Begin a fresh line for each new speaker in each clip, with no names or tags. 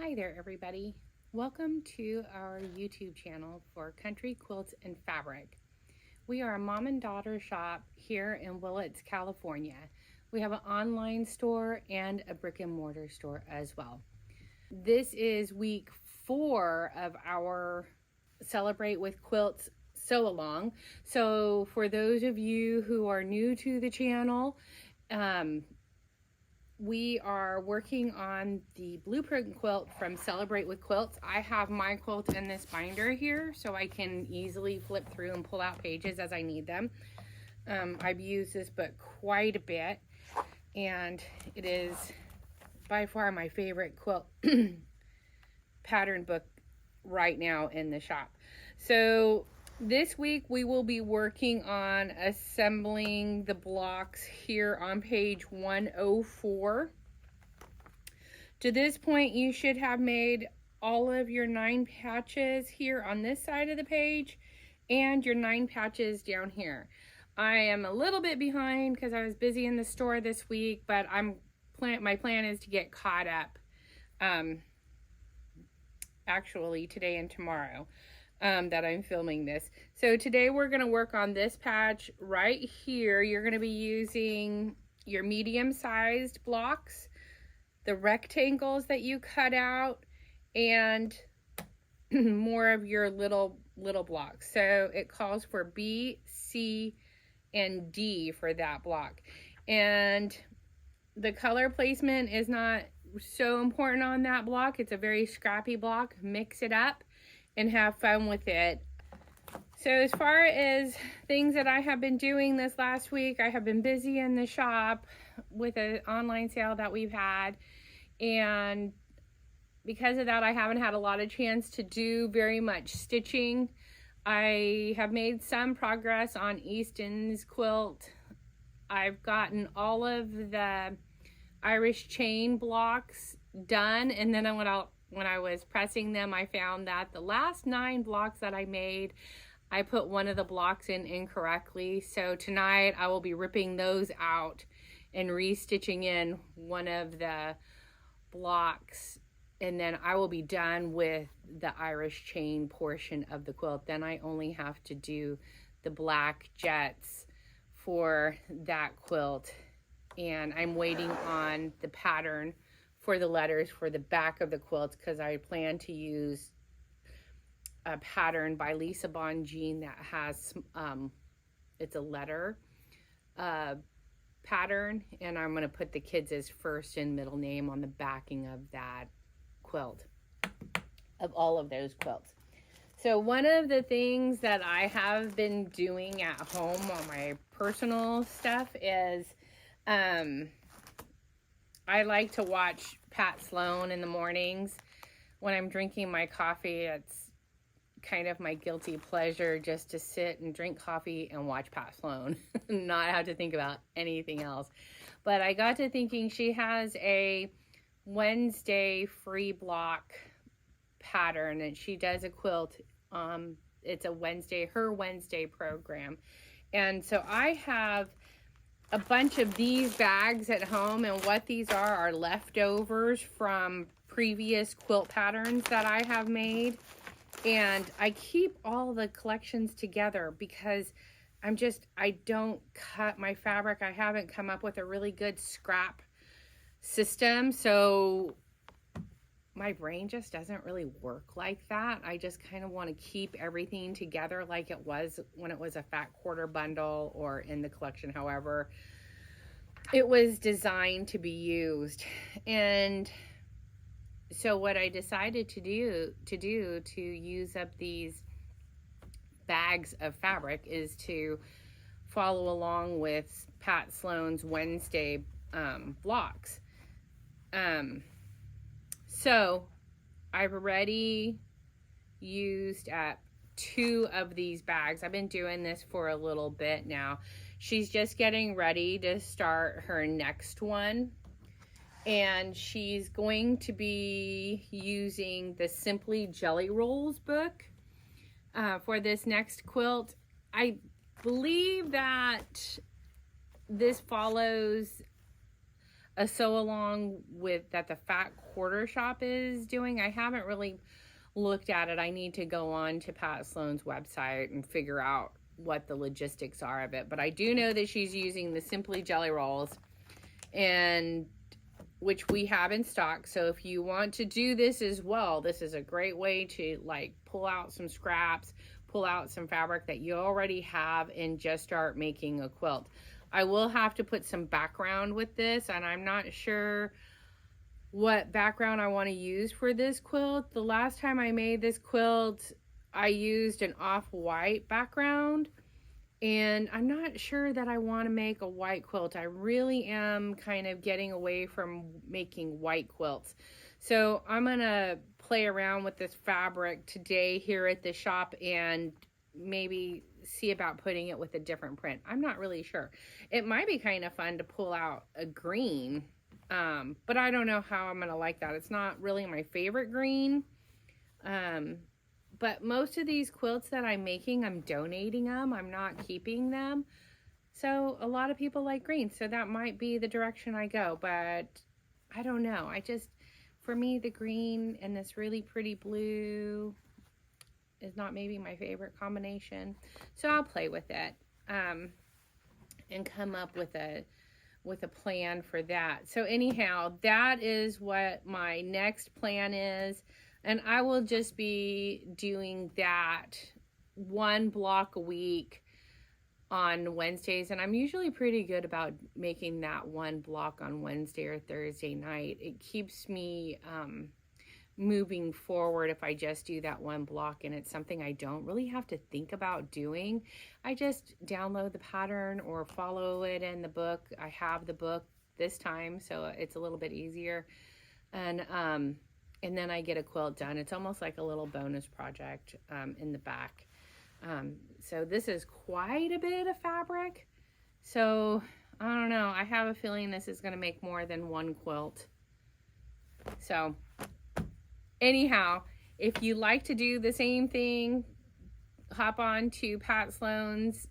Hi there, everybody. Welcome to our YouTube channel for Country Quilts and Fabric. We are a mom and daughter shop here in Willits, California. We have an online store and a brick and mortar store as well. This is week 4 of our Celebrate with Quilts sew-along. So for those of you who are new to the channel, we are working on the blueprint quilt from Celebrate with Quilts. I have my quilt in this binder here so I can easily flip through and pull out pages as I need them. I've used this book quite a bit, and it is by far my favorite quilt pattern book right now in the shop. So this week we will be working on assembling the blocks here on page 104. To this point, you should have made all of your 9 patches here on this side of the page and your 9 patches down here. I am a little bit behind because I was busy in the store this week, but my plan is to get caught up actually today and tomorrow. That I'm filming this. So today we're going to work on this patch right here. You're going to be using your medium-sized blocks, the rectangles that you cut out, and more of your little blocks. So it calls for B, C, and D for that block. And the color placement is not so important on that block. It's a very scrappy block. Mix it up and have fun with it. So as far as things that I have been doing this last week, I have been busy in the shop with an online sale that we've had, and because of that I haven't had a lot of chance to do very much stitching. I have made some progress on Easton's quilt. I've gotten all of the Irish chain blocks done, and then when I was pressing them, I found that the last 9 blocks that I made, I put one of the blocks in incorrectly. So tonight I will be ripping those out and restitching in one of the blocks, and then I will be done with the Irish chain portion of the quilt. Then I only have to do the black jets for that quilt, and I'm waiting on the pattern for the letters for the back of the quilt because I plan to use a pattern by Lisa Bonjean that has it's a letter pattern, and I'm going to put the kids' first and middle name on the backing of that quilt, of all of those quilts. So one of the things that I have been doing at home on my personal stuff is I like to watch Pat Sloan in the mornings when I'm drinking my coffee. It's kind of my guilty pleasure just to sit and drink coffee and watch Pat Sloan, not have to think about anything else. But I got to thinking she has a Wednesday free block pattern, and she does a quilt. It's a her Wednesday program. And so I have a bunch of these bags at home, and what these are leftovers from previous quilt patterns that I have made. And I keep all the collections together because I don't cut my fabric. I haven't come up with a really good scrap system, so my brain just doesn't really work like that. I just kind of want to keep everything together like it was when it was a fat quarter bundle or in the collection, however it was designed to be used. And so what I decided to do to use up these bags of fabric is to follow along with Pat Sloan's Wednesday blocks. So I've already used up 2 of these bags. I've been doing this for a little bit now. She's just getting ready to start her next one, and she's going to be using the Simply Jelly Rolls book for this next quilt. I believe that this follows a sew along with that the Fat Quarter Shop is doing. I haven't really looked at it. I need to go on to Pat Sloan's website and figure out what the logistics are of it. But I do know that she's using the Simply Jelly Rolls, and which we have in stock. So if you want to do this as well, this is a great way to like pull out some scraps, pull out some fabric that you already have, and just start making a quilt. I will have to put some background with this, and I'm not sure what background I want to use for this quilt. The last time I made this quilt, I used an off-white background, and I'm not sure that I want to make a white quilt. I really am kind of getting away from making white quilts. So I'm going to play around with this fabric today here at the shop and maybe see about putting it with a different print. I'm not really sure. It might be kind of fun to pull out a green, but I don't know how I'm going to like that. It's not really my favorite green. But most of these quilts that I'm making, I'm donating them. I'm not keeping them. So a lot of people like green. So that might be the direction I go. But I don't know. For me, the green and this really pretty blue is not maybe my favorite combination. So I'll play with it and come up with a plan for that. So anyhow, that is what my next plan is. And I will just be doing that one block a week on Wednesdays. And I'm usually pretty good about making that one block on Wednesday or Thursday night. It keeps me moving forward if I just do that one block, and it's something I don't really have to think about doing. I just download the pattern or follow it in the book. I have the book this time, so it's a little bit easier. And then I get a quilt done. It's almost like a little bonus project in the back. So this is quite a bit of fabric. So I don't know. I have a feeling this is going to make more than one quilt. So anyhow, if you like to do the same thing, hop on to Pat Sloan's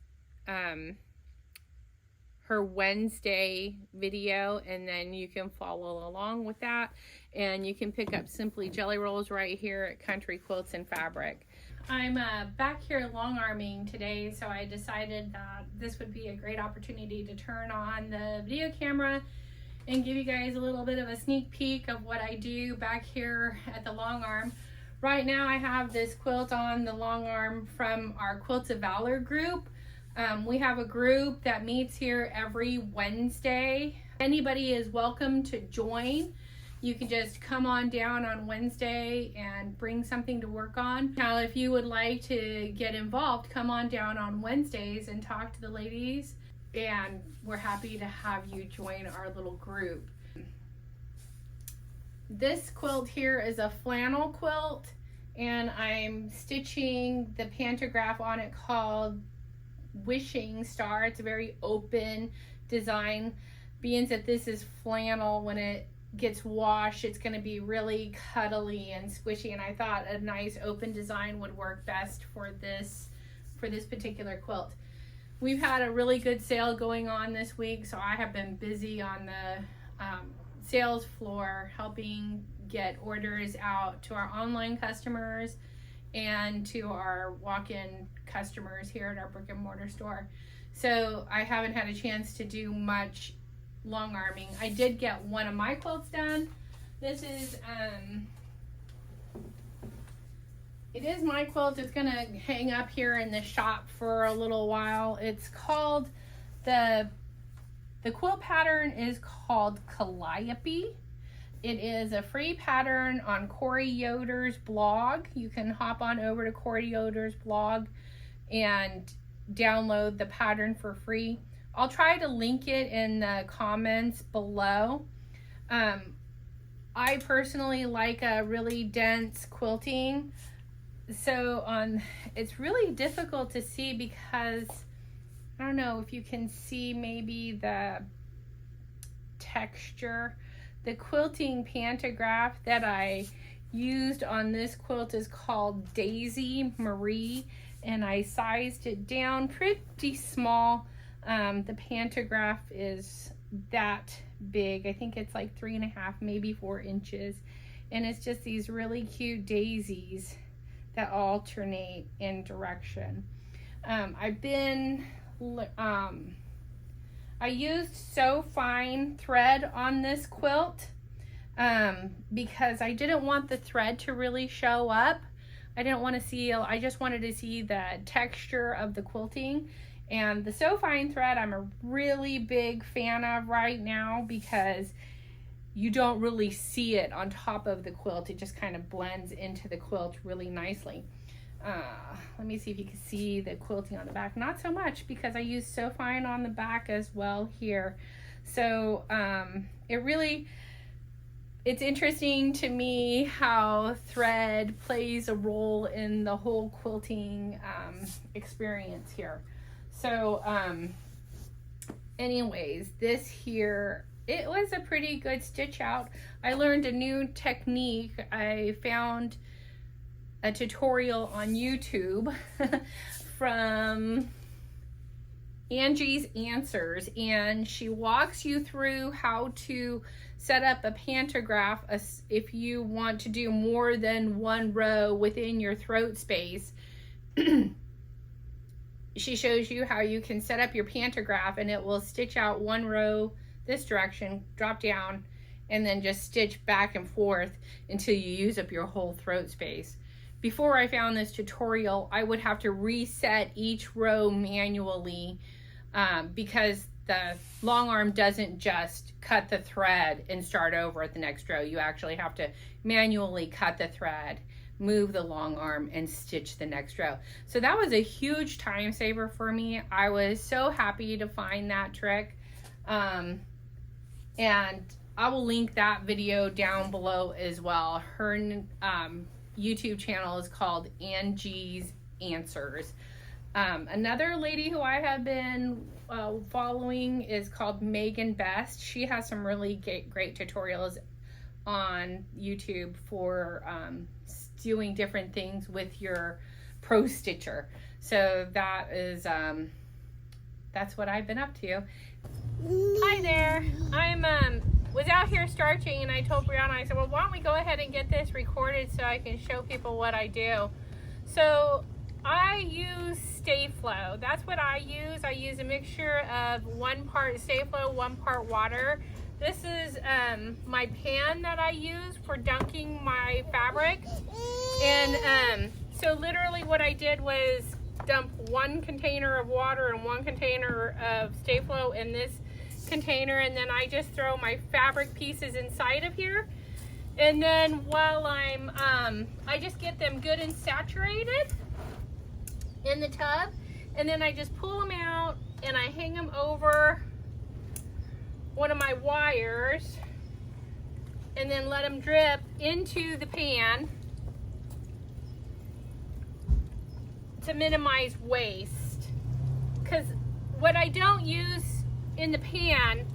her Wednesday video, and then you can follow along with that, and you can pick up Simply Jelly Rolls right here at Country Quilts and Fabric. I'm back here long arming today, so I decided that this would be a great opportunity to turn on the video camera and give you guys a little bit of a sneak peek of what I do back here at the long arm. Right now I have this quilt on the long arm from our Quilts of Valor group. We have a group that meets here every Wednesday. Anybody is welcome to join. You can just come on down on Wednesday and bring something to work on. Now, if you would like to get involved, come on down on Wednesdays and talk to the ladies, and we're happy to have you join our little group. This quilt here is a flannel quilt, and I'm stitching the pantograph on it called Wishing Star. It's a very open design. Being that this is flannel, when it gets washed, it's going to be really cuddly and squishy, and I thought a nice open design would work best for this particular quilt. We've had a really good sale going on this week, so I have been busy on the sales floor helping get orders out to our online customers and to our walk-in customers here at our brick and mortar store. So I haven't had a chance to do much long arming. I did get one of my quilts done. This is it is my quilt. It's gonna hang up here in the shop for a little while. It's called the quilt pattern is called Calliope. It is a free pattern on Corey Yoder's blog. You can hop on over to Corey Yoder's blog and download the pattern for free. I'll try to link it in the comments below. I personally like a really dense quilting. So it's really difficult to see because I don't know if you can see maybe the texture. The quilting pantograph that I used on this quilt is called Daisy Marie, and I sized it down pretty small. The pantograph is that big. I think it's like 3.5, maybe 4 inches. And it's just these really cute daisies that alternate in direction. I used so fine thread on this quilt because I didn't want the thread to really show up. I just wanted to see the texture of the quilting. And the so fine thread I'm a really big fan of right now because you don't really see it on top of the quilt. It just kind of blends into the quilt really nicely. Let me see if you can see the quilting on the back. Not so much because I use so fine on the back as well here. So it's interesting to me how thread plays a role in the whole quilting experience here. So anyways, this here, it was a pretty good stitch out. I learned a new technique. I found a tutorial on YouTube from Angie's Answers, and she walks you through how to set up a pantograph if you want to do more than one row within your throat space. She shows you how you can set up your pantograph, and it will stitch out one row this direction, drop down, and then just stitch back and forth until you use up your whole throat space. Before I found this tutorial, I would have to reset each row manually because the long arm doesn't just cut the thread and start over at the next row. You actually have to manually cut the thread, move the long arm, and stitch the next row. So that was a huge time saver for me. I was so happy to find that trick. And I will link that video down below as well. Her YouTube channel is called Angie's Answers. Another lady who I have been following is called Megan Best. She has some really great tutorials on YouTube for doing different things with your Pro Stitcher. So that is that's what I've been up to. Hi there. I was out here starching, and I told Brianna, I said, well, why don't we go ahead and get this recorded so I can show people what I do. So I use Stay Flow. That's what I use. I use a mixture of 1 part Stay Flow, 1 part water. This is my pan that I use for dunking my fabric. And so literally what I did was dump 1 container of water and 1 container of Stay Flow in this container, and then I just throw my fabric pieces inside of here. And then while I just get them good and saturated in the tub, and then I just pull them out and I hang them over one of my wires and then let them drip into the pan to minimize waste. Because what I don't use in the pan,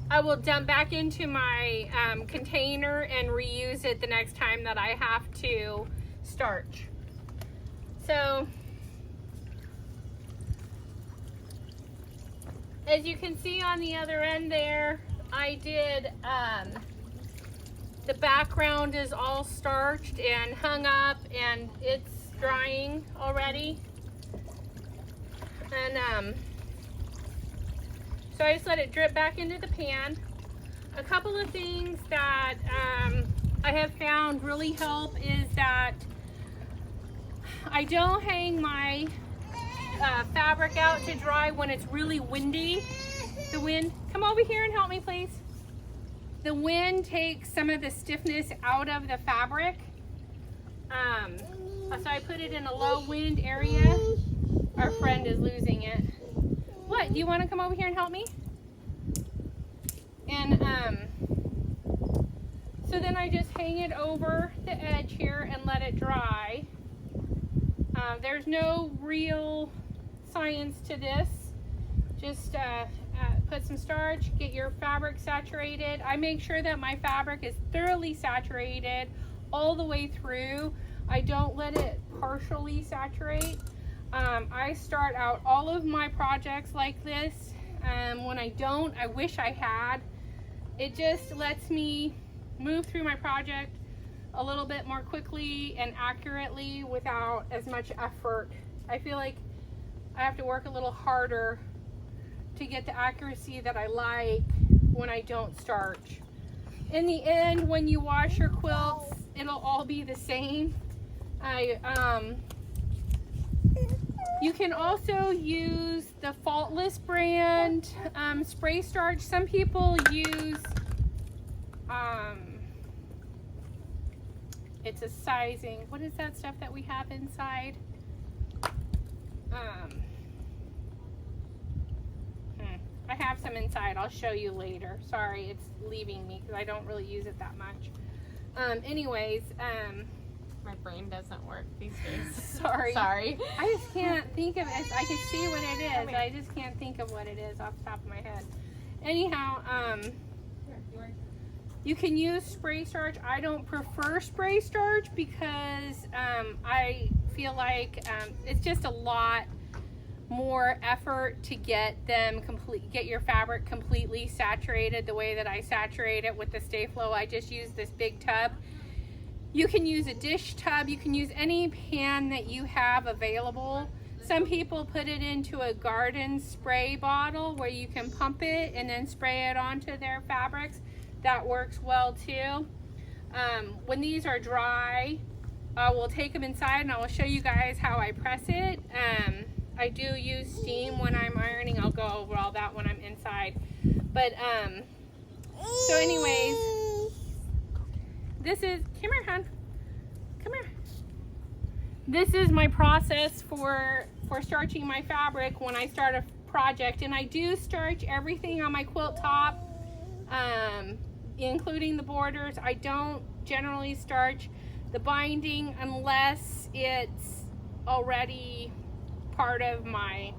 I will dump back into my container and reuse it the next time that I have to starch. So as you can see on the other end there, I did the background is all starched and hung up, and it's drying already. And so I just let it drip back into the pan. A couple of things that I have found really help is that I don't hang my fabric out to dry when it's really windy. The wind, come over here and help me please. The wind takes some of the stiffness out of the fabric. So I put it in a low wind area. Our friend is losing it. What, do you want to come over here and help me? And so then I just hang it over the edge here and let it dry. There's no real science to this. Just put some starch, get your fabric saturated. I make sure that my fabric is thoroughly saturated all the way through. I don't let it partially saturate. I start out all of my projects like this When I don't, I wish I had. It just lets me move through my project a little bit more quickly and accurately without as much effort. I feel like I have to work a little harder to get the accuracy that I like when I don't starch. In the end, when you wash your quilts, it'll all be the same. You can also use the Faultless brand spray starch. Some people use, it's a sizing. What is that stuff that we have inside? I have some inside. I'll show you later. Sorry, it's leaving me because I don't really use it that much. Anyways,
my brain doesn't work these days.
Sorry. I just can't think of it. I can see what it is. I just can't think of what it is off the top of my head. Anyhow, you can use spray starch. I don't prefer spray starch because I feel like it's just a lot more effort to get your fabric completely saturated the way that I saturate it with the Stay Flow. I just use this big tub. You can use a dish tub. You can use any pan that you have available. Some people put it into a garden spray bottle where you can pump it and then spray it onto their fabrics. That works well too. When these are dry, I will take them inside and I will show you guys how I press it. I do use steam when I'm ironing. I'll go over all that when I'm inside. But, so anyways, this is, come here, hon. Come here. This is my process for starching my fabric when I start a project. And I do starch everything on my quilt top, including the borders. I don't generally starch the binding unless it's already part of my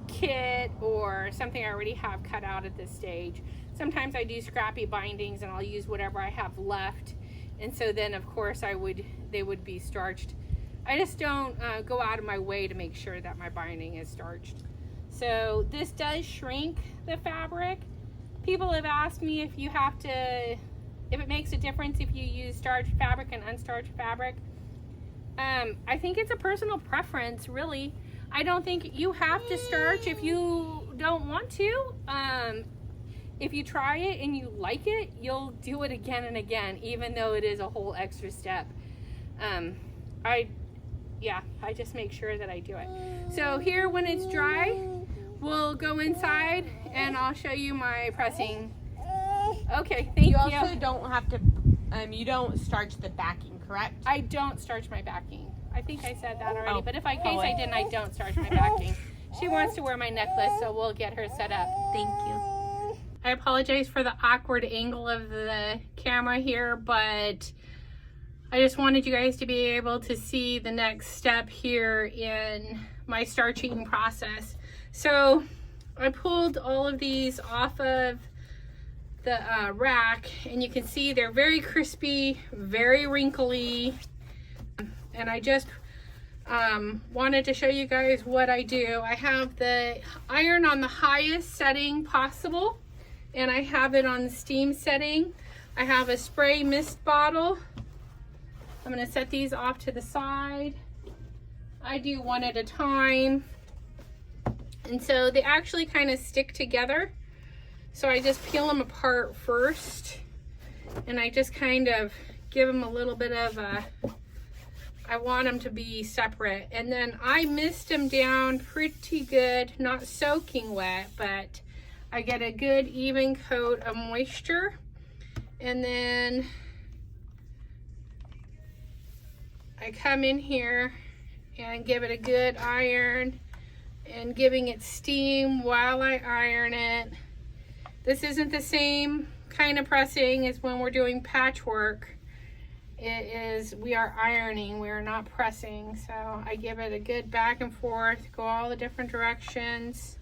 kit or something I already have cut out at this stage. Sometimes I do scrappy bindings and I'll use whatever I have left, and so then of course they would be starched. I just don't go out of my way to make sure that my binding is starched. So this does shrink the fabric. People have asked me if it makes a difference if you use starched fabric and unstarched fabric. I think it's a personal preference, really. I don't think you have to starch if you don't want to. If you try it and you like it, you'll do it again and again, even though it is a whole extra step. I just make sure that I do it. So here, when it's dry, we'll go inside and I'll show you my pressing. Okay, thank you.
You also don't have to, you don't starch the backing, correct?
I don't starch my backing. I think I said that already, but if in case I didn't, I don't starch my backing. She wants to wear my necklace, so we'll get her set up. Thank you. I apologize for the awkward angle of the camera here, but I just wanted you guys to be able to see the next step here in my starching process. So I pulled all of these off of the rack, and you can see they're very crispy, very wrinkly. And I just wanted to show you guys what I do. I have the iron on the highest setting possible, and I have it on the steam setting. I have a spray mist bottle. I'm going to set these off to the side. I do one at a time. And so they actually kind of stick together. So I just peel them apart first, and I just kind of give them a little bit of a, I want them to be separate. And then I mist them down pretty good, not soaking wet, but I get a good even coat of moisture. And then I come in here and give it a good iron and giving it steam while I iron it. This isn't the same kind of pressing as when we're doing patchwork. It is, we are ironing, we are not pressing. So I give it a good back and forth, go all the different directions.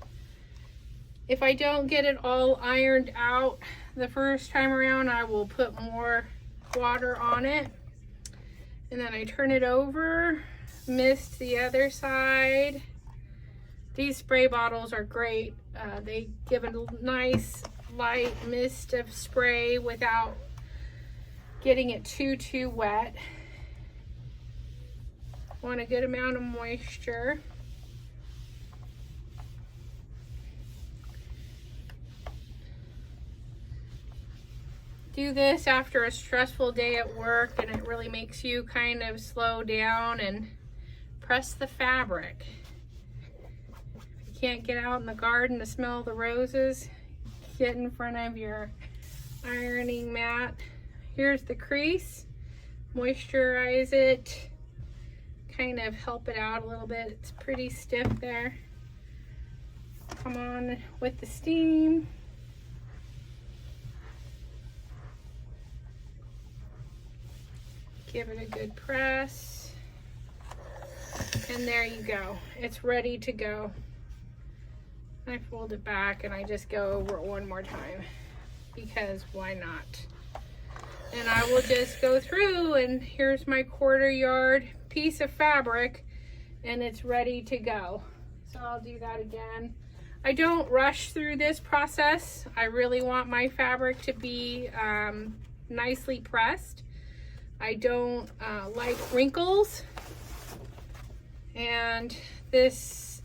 If I don't get it all ironed out the first time around, I will put more water on it. And then I turn it over, mist the other side. These spray bottles are great. They give it a nice light mist of spray without getting it too wet. Want a good amount of moisture. Do this after a stressful day at work, and it really makes you kind of slow down and press the fabric. If you can't get out in the garden to smell the roses, get in front of your ironing mat. Here's the crease. Moisturize it. Kind of help it out a little bit. It's pretty stiff there. Come on with the steam. Give it a good press. And there you go. It's ready to go. I fold it back and I just go over it one more time because why not? And I will just go through, and here's my 1/4 yard piece of fabric and it's ready to go. So I'll do that again. I don't rush through this process. I really want my fabric to be nicely pressed. I don't like wrinkles, and this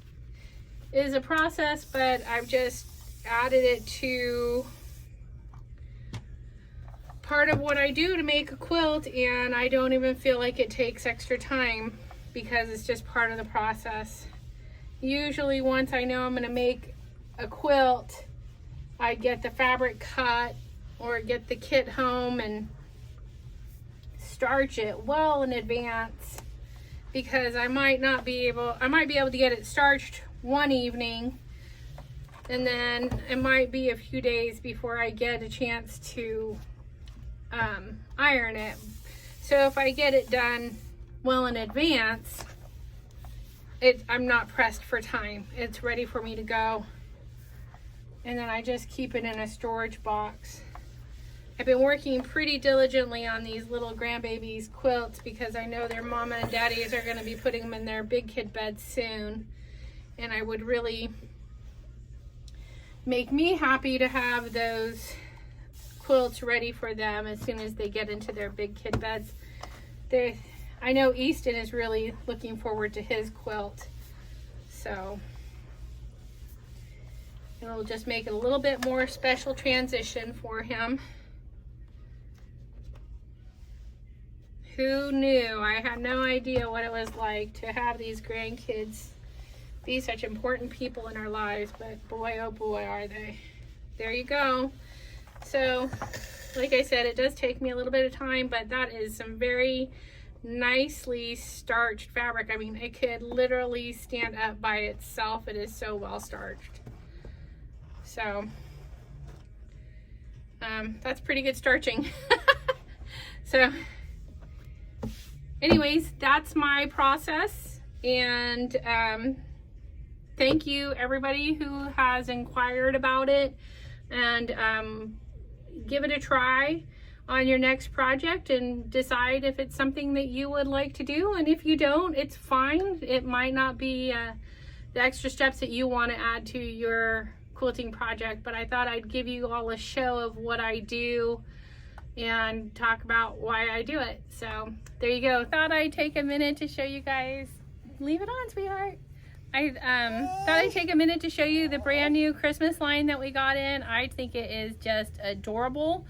is a process, but I've just added it to part of what I do to make a quilt, and I don't even feel like it takes extra time because it's just part of the process. Usually once I know I'm going to make a quilt, I get the fabric cut or get the kit home and starch it well in advance, because I might be able to get it starched one evening, and then it might be a few days before I get a chance to iron it. So if I get it done well in advance, I'm not pressed for time. It's ready for me to go, and then I just keep it in a storage box. I've been working pretty diligently on these little grandbabies quilts because I know their mama and daddies are going to be putting them in their big kid beds soon, and I would really make me happy to have those quilts ready for them as soon as they get into their big kid beds. I know Easton is really looking forward to his quilt, so it'll just make it a little bit more special transition for him. Who knew? I had no idea what it was like to have these grandkids be such important people in our lives, but boy, oh boy, are they. There you go. So, like I said, it does take me a little bit of time, but that is some very nicely starched fabric. I mean, it could literally stand up by itself. It is so well starched. So, that's pretty good starching. So, anyways, that's my process, and thank you everybody who has inquired about it, and give it a try on your next project and decide if it's something that you would like to do. And if you don't, it's fine. It might not be the extra steps that you want to add to your quilting project, but I thought I'd give you all a show of what I do and talk about why I do it. So there you go. Thought I'd take a minute to show you guys. Leave it on, sweetheart. I thought I'd take a minute to show you the brand new Christmas line that we got in. I think it is just adorable.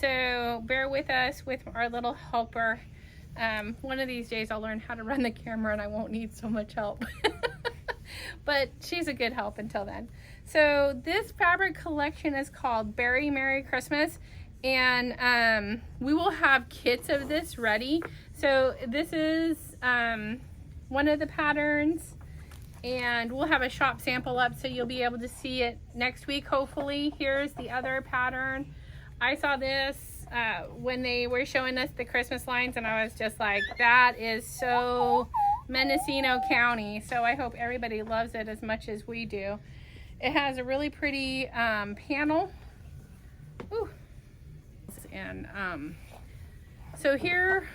So bear with us with our little helper. One of these days I'll learn how to run the camera and I won't need so much help. But she's a good help until then. So this fabric collection is called Berry Merry Christmas. And we will have kits of this ready. So this is one of the patterns, and we'll have a shop sample up so you'll be able to see it next week, hopefully. Here's the other pattern. I saw this when they were showing us the Christmas lines, and I was just like, that is so Mendocino County. So I hope everybody loves it as much as we do. It has a really pretty panel. Ooh. And so here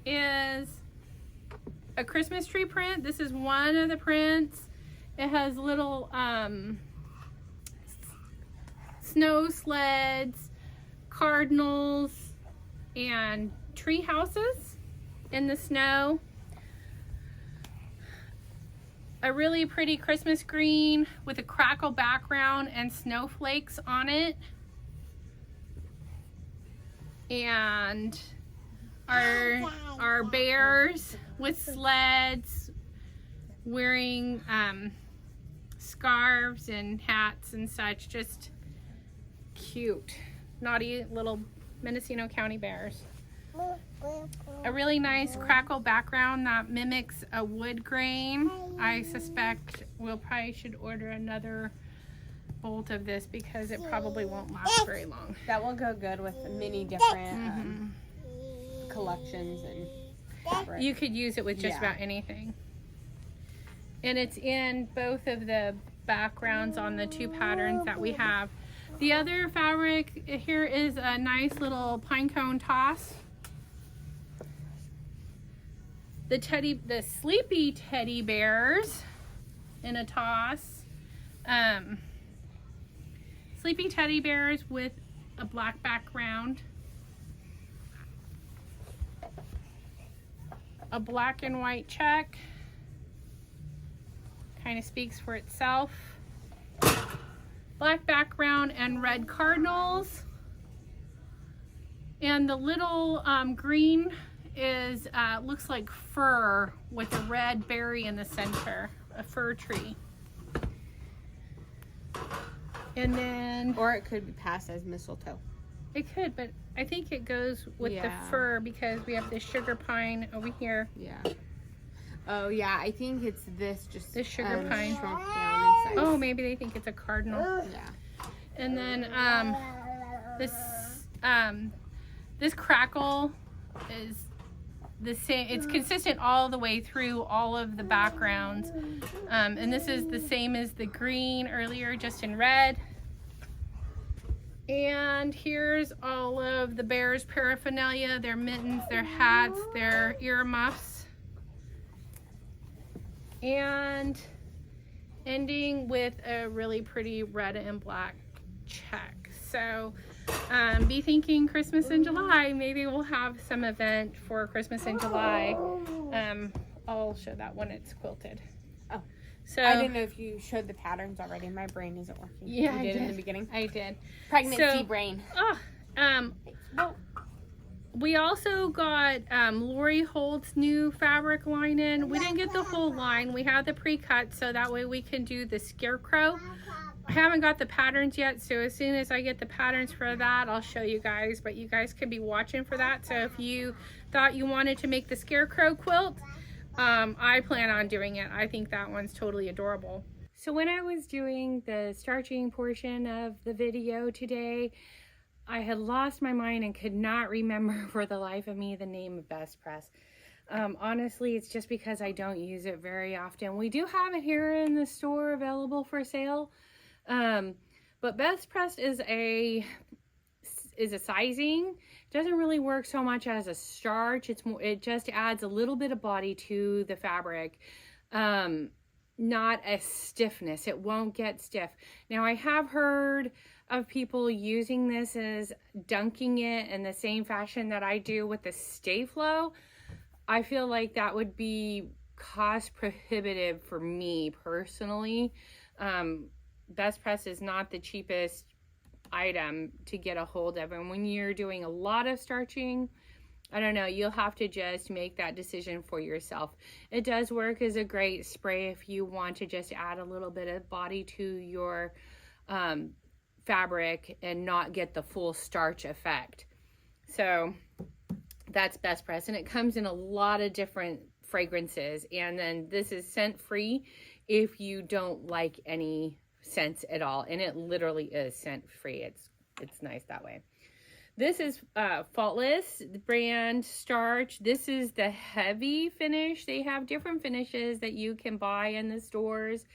is a Christmas tree print. This is one of the prints. It has little snow sleds, cardinals, and tree houses in the snow. A really pretty Christmas green with a crackle background and snowflakes on it. And our bears with sleds wearing scarves and hats and such. Just cute, naughty little Mendocino County bears. A really nice crackle background that mimics a wood grain. I suspect we'll probably should order another bolt of this because it probably won't last very long.
That will go good with many different collections and fabric.
You could use it with just about anything. And it's in both of the backgrounds on the two patterns that we have. The other fabric here is a nice little pine cone toss. The sleepy teddy bears in a toss. Sleepy teddy bears with a black background. A black and white check. Kind of speaks for itself. Black background and red cardinals. And the little green is looks like fir with a red berry in the center, a fir tree. And then,
or it could be passed as mistletoe.
It could, but I think it goes with the fir because we have the sugar pine over here.
Yeah. Oh yeah, I think it's this just
the sugar pine.
Shrunk down in size.
Oh, maybe they think it's a cardinal.
Yeah.
And then this crackle is the same. It's consistent all the way through all of the backgrounds. And this is the same as the green earlier, just in red. And here's all of the bears' paraphernalia, their mittens, their hats, their earmuffs. And ending with a really pretty red and black check. So be thinking Christmas in July. Maybe we'll have some event for Christmas in July. I'll show that when it's quilted.
Oh,
so
I didn't know if you showed the patterns already. My brain isn't working.
Yeah,
you did in the beginning.
I did.
Pregnancy brain.
We also got Lori Holt's new fabric line in. We didn't get the whole line. We have the pre-cut so that way we can do the scarecrow. I haven't got the patterns yet, so as soon as I get the patterns for that, I'll show you guys. But you guys could be watching for that. So if you thought you wanted to make the scarecrow quilt, I plan on doing it. I think that one's totally adorable. So when I was doing the starching portion of the video today, I had lost my mind and could not remember for the life of me the name of Best Press. Honestly, it's just because I don't use it very often. We do have it here in the store available for sale. But Best Press is a sizing. It doesn't really work so much as a starch. It just adds a little bit of body to the fabric. Not a stiffness. It won't get stiff. Now I have heard of people using this as dunking it in the same fashion that I do with the Stay Flow. I feel like that would be cost prohibitive for me personally. Best Press is not the cheapest item to get a hold of, and when you're doing a lot of starching, I don't know, you'll have to just make that decision for yourself. It does work as a great spray if you want to just add a little bit of body to your fabric and not get the full starch effect. So that's Best Press, and it comes in a lot of different fragrances. And then this is scent free if you don't like any scents at all, and it literally is scent free. It's nice that way. This is Faultless brand starch. This is the heavy finish. They have different finishes that you can buy in the stores.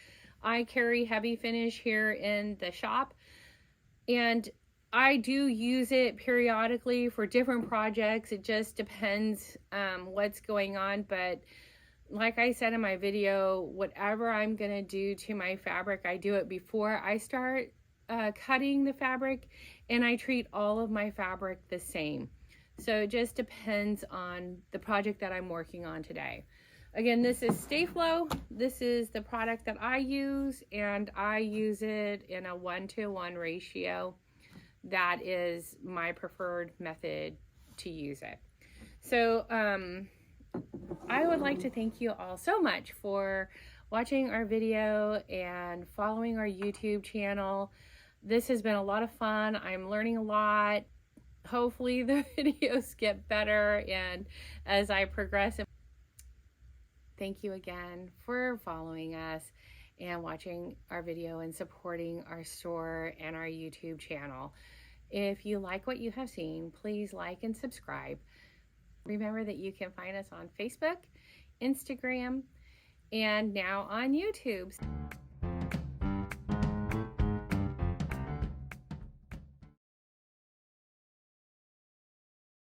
I carry heavy finish here in the shop, and I do use it periodically for different projects. It just depends what's going on, but like I said in my video, whatever I'm gonna do to my fabric, I do it before I start cutting the fabric, and I treat all of my fabric the same. So it just depends on the project that I'm working on today. Again, this is Stay Flow. This is the product that I use, and I use it in a 1-to-1 ratio. That is my preferred method to use it. So I would like to thank you all so much for watching our video and following our YouTube channel. This has been a lot of fun. I'm learning a lot. Hopefully the videos get better and as I progress. Thank you again for following us and watching our video and supporting our store and our YouTube channel. If you like what you have seen, please like and subscribe. Remember that you can find us on Facebook, Instagram, and now on YouTube.